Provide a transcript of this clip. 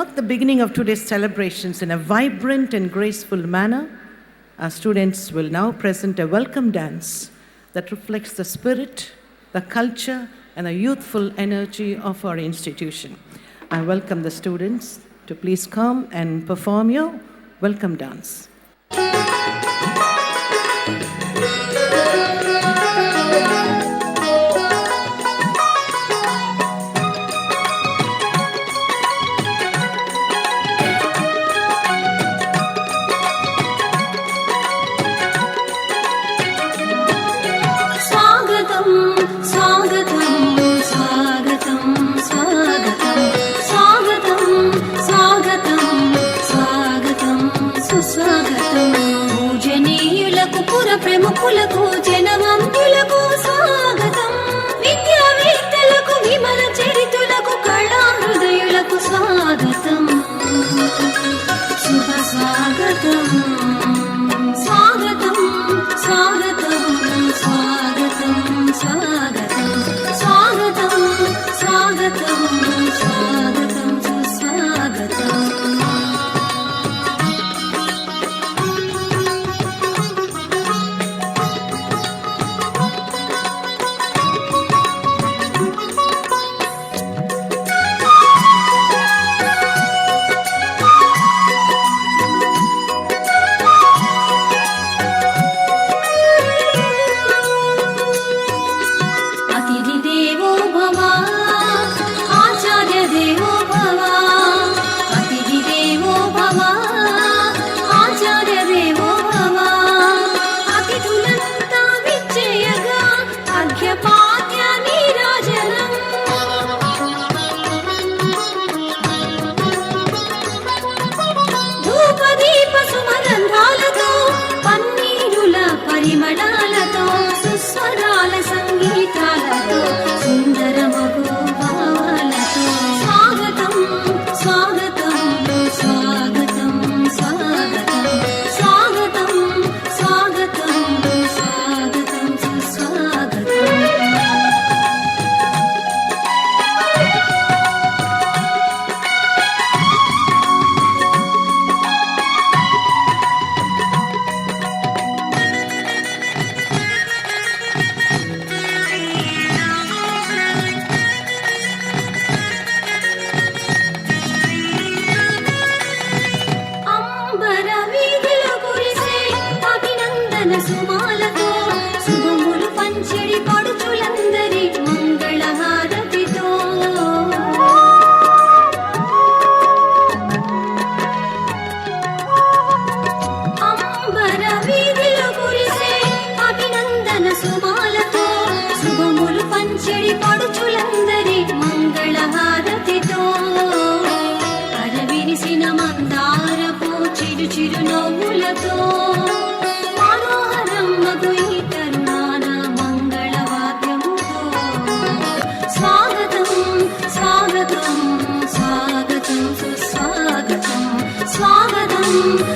mark the beginning of today's celebrations in a vibrant and graceful manner, our students will now present a welcome dance that reflects the spirit, the culture, and the youthful energy of our institution. I welcome the students to please come and perform your welcome dance. ప్రముఖులకు జనవంతులకు స్వాగతం, విద్యావేత్తలకు విమల చరితులకు కళా హృదయులకు స్వాగతం, శుభ స్వాగతం, స్వాగతం స్వాగతం స్వాగతం స్వాగతం స్వాగతం స్వాగతం స్వాగతం సుస్వాగతం. పరిమళాలతో సుస్వరాల సంగీతాలతో సుందరమగు భావాలతో స్వాగతం స్వాగతం స్వాగతం స్వాగతం స్వాగతం స్వాగతం స్వాగతం సుస్వాగతం. సుమాలతో శుభములు పంచెడి పడుచులందరి మంగళహారతితో అంబర వీధిలో కురిసే అభినందన సుమాలతో శుభములు పంచెడి పడుచులందరి మంగళహారతితో అరవిరిసిన మందారపు చిరు చిరు నవ్వులతో స్వాగతం